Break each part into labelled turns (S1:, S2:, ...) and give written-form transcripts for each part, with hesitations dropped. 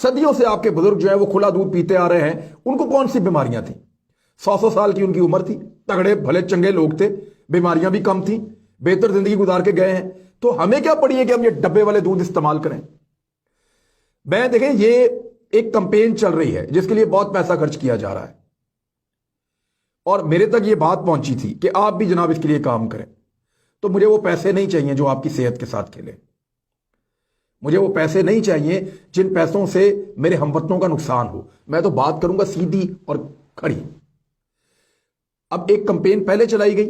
S1: सदियों से आपके बुजुर्ग जो है वो खुला दूध पीते आ रहे हैं, उनको कौन सी बीमारियां थी? 100 साल की उनकी उम्र थी, तगड़े भले चंगे लोग थे, बीमारियां भी कम थी, बेहतर जिंदगी गुजार के गए हैं। तो हमें क्या पड़ी है कि हम ये डब्बे वाले दूध इस्तेमाल करें? मैं देखें, ये एक कंपेन चल रही है जिसके लिए बहुत पैसा खर्च किया जा रहा है, और मेरे तक ये बात पहुंची थी कि आप भी जनाब इसके लिए काम करें। तो मुझे वो पैसे नहीं चाहिए जो आपकी सेहत के साथ खेले। मुझे वो पैसे नहीं चाहिए जिन पैसों से मेरे हमवतनों का नुकसान हो। मैं तो बात करूंगा सीधी और खड़ी। अब एक कंपेन पहले चलाई गई,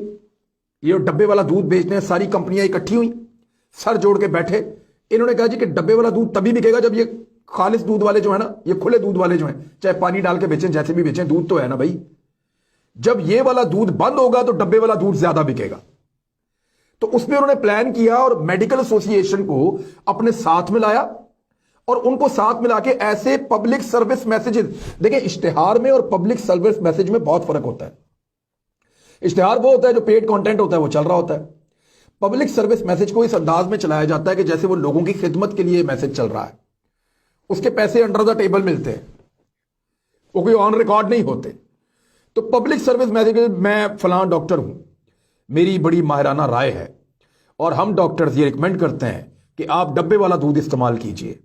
S1: ये डब्बे वाला दूध बेचने सारी कंपनियां इकट्ठी हुई, सर जोड़ के बैठे। इन्होंने कहा जी कि डब्बे वाला दूध तभी बिकेगा जब ये खालिस दूध वाले जो है ना, ये खुले दूध वाले जो हैं, चाहे पानी डाल के बेचें, जैसे भी बेचें, दूध तो है ना भाई। जब ये वाला दूध बंद होगा तो डब्बे वाला दूध ज्यादा बिकेगा। तो उसमें उन्होंने प्लान किया और मेडिकल एसोसिएशन को अपने साथ में लाया और उनको साथ मिला के ऐसे पब्लिक सर्विस मैसेजेस। देखिए, इश्तिहार में और पब्लिक सर्विस मैसेज में बहुत फर्क होता है। इश्तिहार वो होता है जो पेड कंटेंट होता है, वो चल रहा होता है। पब्लिक सर्विस मैसेज को इस अंदाज में चलाया जाता है कि जैसे वो लोगों की खिदमत के लिए मैसेज चल रहा है, उसके पैसे अंडर द टेबल मिलते हैं, वो कोई ऑन रिकॉर्ड नहीं होते। तो पब्लिक सर्विस मैसेज, मैं फलां डॉक्टर हूं, मेरी बड़ी माहिराना राय है और हम डॉक्टर्स ये रिकमेंड करते हैं कि आप डब्बे वाला दूध इस्तेमाल कीजिए।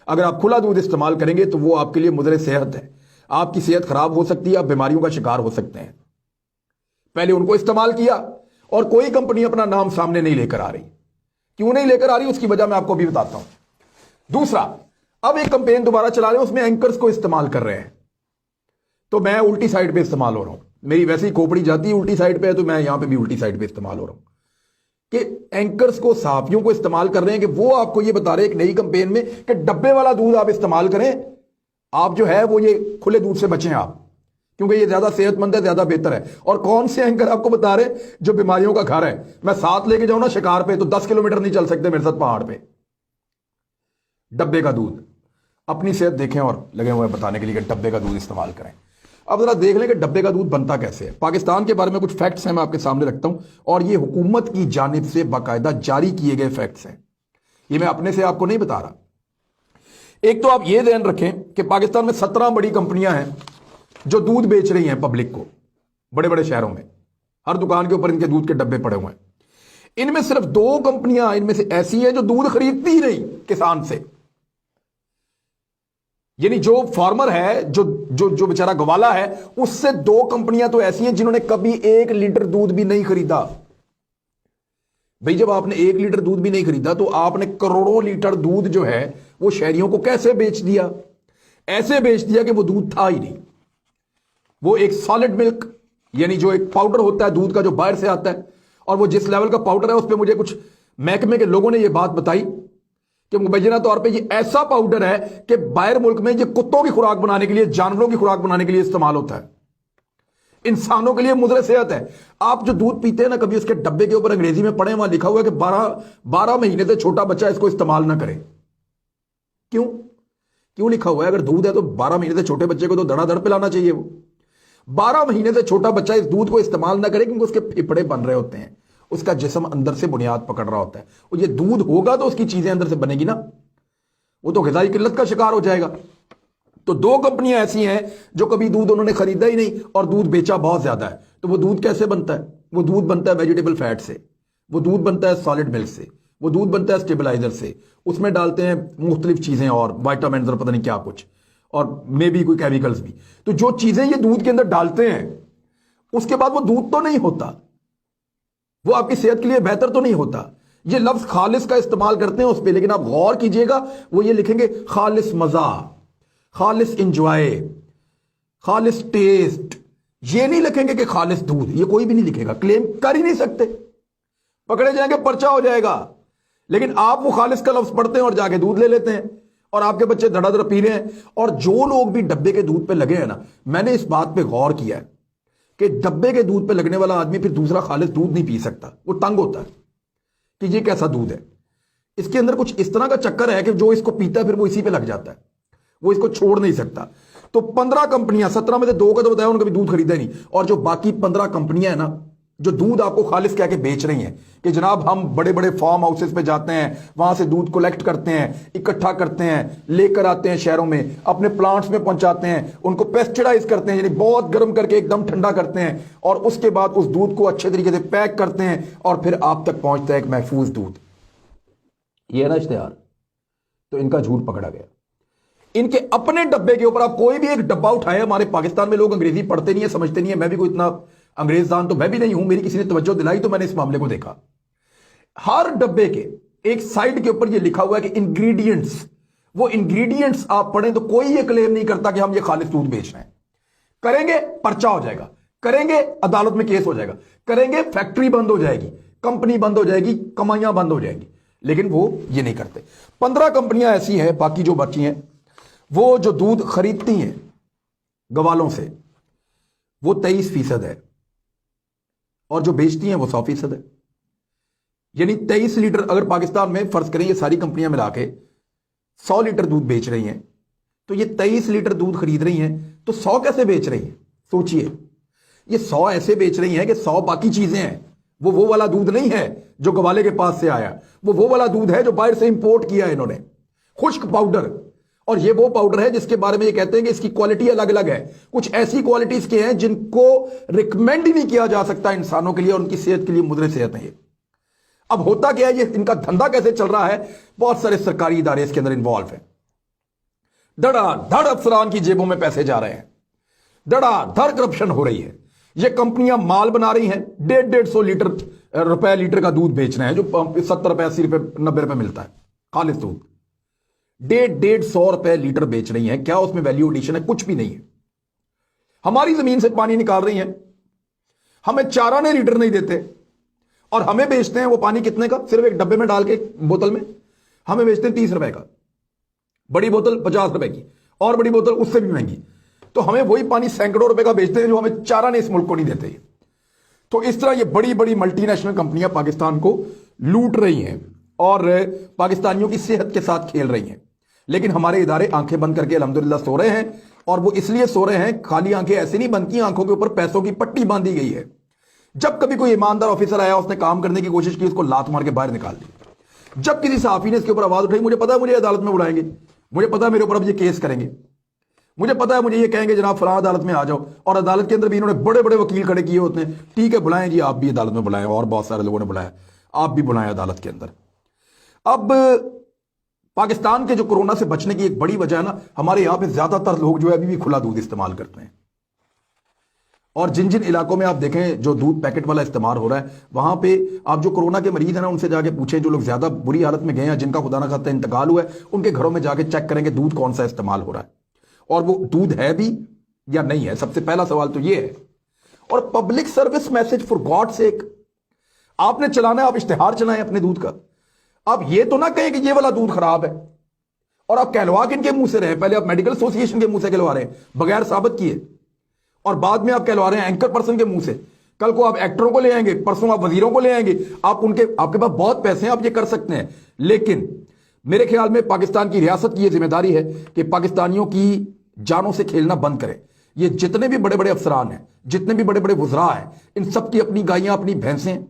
S1: अगर आप खुला दूध इस्तेमाल करेंगे तो वो आपके लिए मुज़र सेहत है, आपकी सेहत खराब हो सकती है, आप बीमारियों का शिकार हो सकते हैं। पहले उनको इस्तेमाल किया और कोई कंपनी अपना नाम सामने नहीं लेकर आ रही। क्यों नहीं लेकर आ रही, उसकी वजह मैं आपको भी बताता हूं। दूसरा, अब एक कंपेन दोबारा चला रहे हैं, उसमें एंकर्स को इस्तेमाल कर रहे हैं। तो मैं उल्टी साइड पे इस्तेमाल हो रहा हूं, मेरी वैसे ही खोपड़ी जाती है उल्टी साइड पे, तो मैं यहां पे भी उल्टी साइड पे इस्तेमाल हो रहा हूं। कि एंकर्स को, सहाफियों को इस्तेमाल कर रहे हैं कि वो आपको ये बता रहे हैं एक नई कंपेन में कि डब्बे वाला दूध आप इस्तेमाल करें, आप जो है वो ये खुले दूध से बचें आप, क्योंकि ये ज्यादा सेहतमंद है, ज्यादा बेहतर है। और कौन से एंकर आपको बता रहे हैं? जो बीमारियों का घर है। मैं साथ लेके जाऊं ना शिकार पे तो 10 किलोमीटर नहीं चल सकते मेरे साथ पहाड़ पे। डब्बे का दूध, अपनी सेहत देखें और लगे हुए बताने के लिए कि डब्बे का दूध इस्तेमाल करें। अब जरा देख लें कि डब्बे का दूध बनता कैसे है। पाकिस्तान के बारे में कुछ फैक्ट्स हैं, मैं आपके सामने रखता हूं, और ये हुकूमत की जानिब से बाकायदा जारी किए गए फैक्ट्स हैं, ये मैं अपने से आपको नहीं बता रहा। एक तो आप ये ध्यान रखें कि पाकिस्तान में 17 बड़ी कंपनियां हैं जो दूध बेच रही हैं पब्लिक को, बड़े बड़े शहरों में। हर दुकान के ऊपर इनके दूध के डब्बे पड़े हुए हैं। इनमें सिर्फ 2 कंपनियां इनमें से ऐसी हैं जो दूध खरीदती ही नहीं किसान से। यानी जो फार्मर है, जो जो जो बेचारा गवाला है, उससे 2 कंपनियां तो ऐसी हैं जिन्होंने कभी 1 लीटर दूध भी नहीं खरीदा। भाई, जब आपने 1 लीटर दूध भी नहीं खरीदा तो आपने करोड़ों लीटर दूध जो है वो शहरियों को कैसे बेच दिया? ऐसे बेच दिया कि वो दूध था ही नहीं। वो एक सॉलिड मिल्क, यानी जो एक पाउडर होता है दूध का जो बाहर से आता है, और वो जिस लेवल का पाउडर है उस पर मुझे कुछ महकमे के लोगों ने ये बात बताई कि मुबैना तौर पे ये ऐसा पाउडर है कि बाहर मुल्क में ये कुत्तों की खुराक बनाने के लिए, जानवरों की खुराक बनाने के लिए इस्तेमाल होता है, इंसानों के लिए मुज़र सेहत है। आप जो दूध पीते हैं ना, कभी उसके डब्बे के ऊपर अंग्रेजी में पढ़े, वहां लिखा हुआ है कि 12 महीने से छोटा बच्चा इसको इस्तेमाल ना करे। क्यों क्यों लिखा हुआ है? अगर दूध है तो 12 महीने से छोटे बच्चे को तो धड़ाधड़ पिलाना चाहिए। वो 12 महीने से छोटा बच्चा इस दूध को इस्तेमाल ना करे क्योंकि उसके फेफड़े बन रहे होते हैं, उसका जिस्म अंदर से बुनियाद पकड़ रहा होता है। और ये दूध होगा तो उसकी चीजें अंदर से बनेगी ना, वो तो ग़िज़ाई किल्लत का शिकार हो जाएगा। तो 2 कंपनियां ऐसी हैं जो कभी दूध उन्होंने खरीदा ही नहीं और दूध बेचा बहुत ज्यादा है। तो वो दूध कैसे बनता है? वो दूध बनता है वेजिटेबल फैट से, वो दूध बनता है सॉलिड मिल्क से, वो दूध बनता है स्टेबलाइजर से। उसमें डालते हैं मुख्तलिफ चीजें और वाइटामिन और पता नहीं क्या कुछ, और मे भी कोई केमिकल्स भी। तो जो चीजें ये दूध के अंदर डालते हैं उसके बाद वो दूध तो नहीं होता, वो आपकी सेहत के लिए बेहतर तो नहीं होता। ये लफ्ज खालिस का इस्तेमाल करते हैं उस पर, लेकिन आप गौर कीजिएगा वो ये लिखेंगे खालिस मजा, खालिस इंजॉय, खालिस टेस्ट। ये नहीं लिखेंगे कि खालिस दूध, ये कोई भी नहीं लिखेगा, क्लेम कर ही नहीं सकते, पकड़े जाएंगे, पर्चा हो जाएगा। लेकिन आप वो खालिस का लफ्ज पढ़ते हैं और जाके दूध ले लेते हैं और आपके बच्चे धड़ाधड़ पी रहे हैं। और जो लोग भी डब्बे के दूध पे लगे हैं ना, मैंने इस बात पे गौर किया है कि डब्बे के दूध पे लगने वाला आदमी फिर दूसरा खालिस दूध नहीं पी सकता, वो तंग होता है कि ये कैसा दूध है। इसके अंदर कुछ इस तरह का चक्कर है कि जो इसको पीता है फिर वो इसी पे लग जाता है, वो इसको छोड़ नहीं सकता। तो 15 कंपनियां, 17 में से 2 का तो बताया उन्होंने कभी दूध खरीदा ही नहीं, और जो बाकी 15 कंपनियां है ना जो दूध आपको खालिस कह के बेच रही हैं कि जनाब हम बड़े बड़े फार्म हाउसेस पे जाते हैं, वहां से दूध कलेक्ट करते हैं, इकट्ठा करते हैं, लेकर आते हैं शहरों में, अपने प्लांट्स में पहुंचाते हैं, उनको पेस्टिसाइज करते हैं, यानी बहुत गर्म करके एकदम ठंडा करते हैं, और उसके बाद उस दूध को अच्छे तरीके से पैक करते हैं और फिर आप तक पहुंचता है एक महफूज दूध। ये है ना इश्तेहार। तो इनका झूठ पकड़ा गया। इनके अपने डब्बे के ऊपर आप कोई भी एक डब्बा उठाए, हमारे पाकिस्तान में लोग अंग्रेजी पढ़ते नहीं है, समझते नहीं है, मैं भी कोई इतना अंग्रेजदान तो मैं भी नहीं हूं, मेरी किसी ने तवज्जो दिलाई तो मैंने इस मामले को देखा। हर डब्बे के एक साइड के ऊपर यह लिखा हुआ है कि इंग्रेडिएंट्स, वो इंग्रेडिएंट्स आप पढ़ें तो कोई ये क्लेम नहीं करता कि हम ये खालिस दूध बेच रहे हैं। करेंगे पर्चा हो जाएगा, करेंगे अदालत में केस हो जाएगा, करेंगे फैक्ट्री बंद हो जाएगी, कंपनी बंद हो जाएगी, कमाइयां बंद हो जाएंगी, लेकिन वो ये नहीं करते। 15 कंपनियां ऐसी हैं, बाकी जो बची हैं वो जो दूध खरीदती हैं गवालों से वो 23% है, और जो बेचती हैं वो 100% है। यानी 23 लीटर, अगर पाकिस्तान में फर्ज करें ये सारी कंपनियां मिला के 100 लीटर दूध बेच रही हैं, तो ये 23 लीटर दूध खरीद रही हैं, तो 100 कैसे बेच रही हैं? सोचिए, ये 100 ऐसे बेच रही हैं कि 100 बाकी चीजें हैं। वो वाला दूध नहीं है जो गवाले के पास से आया, वो वाला दूध है जो बाहर से इंपोर्ट किया है इन्होंने, खुश्क पाउडर। और ये वो पाउडर है जिसके बारे में ये कहते हैं कि इसकी क्वालिटी अलग अलग है, कुछ ऐसी क्वालिटीज के हैं जिनको रिकमेंड ही नहीं किया जा सकता इंसानों के लिए, और उनकी सेहत के लिए मुद्रे सेहत है ये। अब होता क्या है, ये इनका धंधा कैसे चल रहा है, बहुत सारे सरकारी इदारे इसके अंदर इन्वॉल्व है। धड़ाधड़ अफसरान की जेबों में पैसे जा रहे हैं, धड़ाधड़ करप्शन हो रही है। ये कंपनियां माल बना रही हैं, 150-150 रुपए लीटर का दूध बेच रहे हैं, जो 70 रुपए 80 रुपए 90 रुपए मिलता है खालिस दूध। 150 रुपए लीटर बेच रही हैं। क्या उसमें वैल्यू एडिशन है? कुछ भी नहीं है। हमारी जमीन से पानी निकाल रही हैं, हमें चारा ने लीटर नहीं देते, और हमें बेचते हैं वो पानी कितने का? सिर्फ एक डब्बे में डाल के बोतल में हमें बेचते हैं 30 रुपए का, बड़ी बोतल 50 रुपए की, और बड़ी बोतल उससे भी महंगी। तो हमें वही पानी सैकड़ों रुपए का बेचते हैं जो हमें चारा ने इस मुल्क को नहीं देते। तो इस तरह ये बड़ी बड़ी मल्टीनेशनल कंपनियां पाकिस्तान को लूट रही हैं और पाकिस्तानियों की सेहत के साथ खेल रही हैं। लेकिन हमारे इदारे आंखें बंद करके अल्हम्दुलिल्लाह सो रहे हैं, और वो इसलिए सो रहे हैं, खाली आंखें ऐसे नहीं बनती, आंखों के ऊपर पैसों की पट्टी बांधी गई है। जब कभी कोई ईमानदार ऑफिसर आया, उसने काम करने की कोशिश की, उसको लात मार के बाहर निकाल दी। जब किसी सहाफी ने इसके ऊपर आवाज उठाई, मुझे पता है मुझे अदालत में बुलाएंगे, मुझे पता है मेरे ऊपर अब ये केस करेंगे, मुझे पता है मुझे ये कहेंगे जनाब फलां अदालत में आ जाओ, और अदालत के अंदर भी इन्होंने बड़े बड़े वकील खड़े किए होते हैं। ठीक है, बुलाएं जी, आप भी अदालत में बुलाएं, और बहुत सारे लोगों ने बुलाया, आप भी बुलाएं अदालत के अंदर। अब पाकिस्तान के जो कोरोना से बचने की एक बड़ी वजह है ना, हमारे यहां पे ज्यादातर लोग जो है अभी भी खुला दूध इस्तेमाल करते हैं। और जिन जिन इलाकों में आप देखें जो दूध पैकेट वाला इस्तेमाल हो रहा है, वहां पे आप जो कोरोना के मरीज हैं ना, उनसे जाके पूछें, जो लोग ज्यादा बुरी हालत में गए हैं, जिनका खुदा ना खास्ता इंतकाल हुआ है, उनके घरों में जाके चेक करेंगे दूध कौन सा इस्तेमाल हो रहा है, और वो दूध है भी या नहीं है। सबसे पहला सवाल तो ये है। और public service message, for God sake, आपने चलाना है, आप इश्तेहार चलाएं अपने दूध का। आप ये तो ना कहें कि ये वाला दूध खराब है और आप कहलवा के इनके मुंह से रहे। पहले आप मेडिकल एसोसिएशन के मुंह से कहलवा रहे हैं बगैर साबित किए, और बाद में आप कहलवा रहे हैं एंकर पर्सन के मुंह से। कल को आप एक्टरों को ले आएंगे, परसों आप वजीरों को ले आएंगे, आप आपके पास बहुत पैसे हैं, आप ये कर सकते हैं। लेकिन मेरे ख्याल में पाकिस्तान की रियासत की यह जिम्मेदारी है कि पाकिस्तानियों की जानों से खेलना बंद करें। ये जितने भी बड़े बड़े अफसरान हैं, जितने भी बड़े बड़े वुज़रा हैं, इन सब की अपनी गायें, अपनी भैंसें,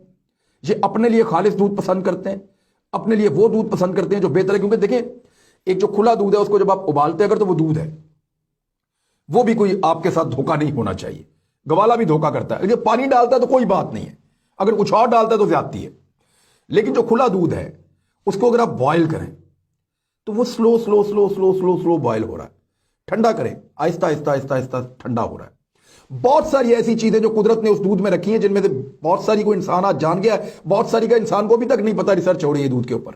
S1: ये अपने लिए खालिस दूध पसंद करते हैं, अपने लिए वो दूध पसंद करते हैं जो बेहतर है। क्योंकि देखें, एक जो खुला दूध है उसको जब आप उबालते हैं अगर, तो वो दूध है, वो भी कोई आपके साथ धोखा नहीं होना चाहिए। गवाला भी धोखा करता है, जब पानी डालता है तो कोई बात नहीं है, अगर कुछ और डालता है तो ज्यादती है। लेकिन जो खुला दूध है उसको अगर आप बॉयल करें तो वो slow slow slow slow slow slow boil हो रहा है। ठंडा करें, आहिस्ता आहिस्ता आहिस्ता आहिस्ता ठंडा हो रहा है। बहुत सारी ऐसी चीजें जो कुदरत ने उस दूध में रखी हैं, जिनमें से बहुत सारी को इंसान आज जान गया है, बहुत सारी का इंसान को अभी तक नहीं पता, रिसर्च हो रही है दूध के ऊपर,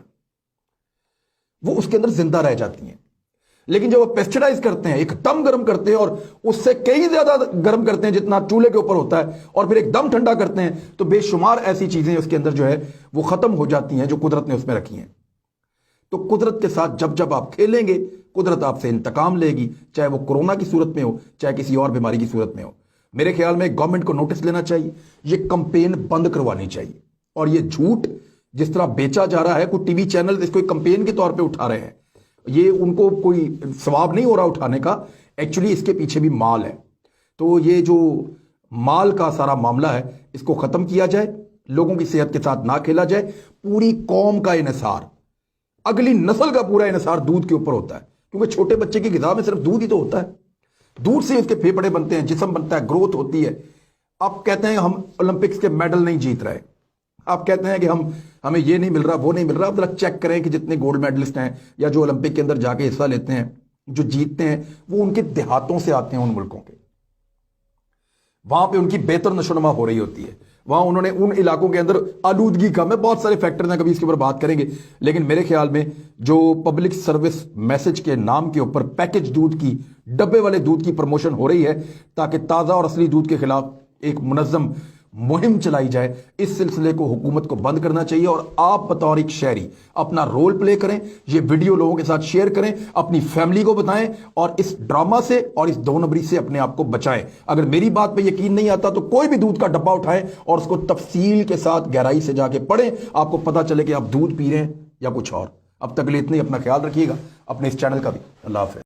S1: वो उसके अंदर जिंदा रह जाती हैं। लेकिन जब वो पेस्टिसाइज करते हैं, एकदम गर्म करते हैं, और उससे कई ज्यादा गर्म करते हैं जितना चूल्हे के ऊपर होता है, और फिर एकदम ठंडा करते हैं, तो बेशुमार ऐसी चीजें उसके अंदर जो है वो खत्म हो जाती हैं जो कुदरत ने उसमें रखी हैं। तो कुदरत के साथ जब जब आप खेलेंगे, कुदरत आपसे इंतकाम लेगी, चाहे वो कोरोना की सूरत में हो, चाहे किसी और बीमारी की सूरत में हो। मेरे ख्याल में गवर्नमेंट को नोटिस लेना चाहिए, ये कंपेन बंद करवानी चाहिए। और ये झूठ जिस तरह बेचा जा रहा है, कोई टीवी चैनल इसको एक कंपेन के तौर पे उठा रहे हैं, ये उनको कोई सवाब नहीं हो रहा उठाने का, एक्चुअली इसके पीछे भी माल है। तो ये जो माल का सारा मामला है, इसको खत्म किया जाए, लोगों की सेहत के साथ ना खेला जाए। पूरी कौम का इन्हिसार, अगली नस्ल का पूरा इन्हिसार दूध के ऊपर होता है, क्योंकि छोटे बच्चे की ग़िज़ा में सिर्फ दूध ही तो होता है। दूध से उसके फेफड़े बनते हैं, जिस्म बनता है, ग्रोथ होती है। आप कहते हैं हम ओलंपिक्स के मेडल नहीं जीत रहे, आप कहते हैं कि हमें ये नहीं मिल रहा, वो नहीं मिल रहा। आप जरा चेक करें कि जितने गोल्ड मेडलिस्ट हैं या जो ओलंपिक के अंदर जाके हिस्सा लेते हैं, जो जीतते हैं, वो उनके देहातों से आते हैं, उन मुल्कों के। वहां पे उनकी बेहतर नशोनुमा हो रही होती है, वहां उन्होंने उन इलाकों के अंदर आलूदगी कम है, बहुत सारे फैक्टर्स हैं, कभी इसके ऊपर बात करेंगे। लेकिन मेरे ख्याल में जो पब्लिक सर्विस मैसेज के नाम के ऊपर पैकेज दूध की, डब्बे वाले दूध की प्रमोशन हो रही है, ताकि ताज़ा और असली दूध के खिलाफ एक मुनज़्ज़म मुहिम चलाई जाए, इस सिलसिले को हुकूमत को बंद करना चाहिए। और आप बतौर एक शहरी अपना रोल प्ले करें, ये वीडियो लोगों के साथ शेयर करें, अपनी फैमिली को बताएं और इस ड्रामा से और इस दो नंबरी से अपने आप को बचाएं। अगर मेरी बात पे यकीन नहीं आता तो कोई भी दूध का डब्बा उठाएं और उसको तफसील के साथ गहराई से जाके पढ़ें, आपको पता चले कि आप दूध पी रहे हैं या कुछ और। अब तक के लिए इतनी, अपना ख्याल रखिएगा, अपने इस चैनल का भी। अल्लाह हाफ़िज़।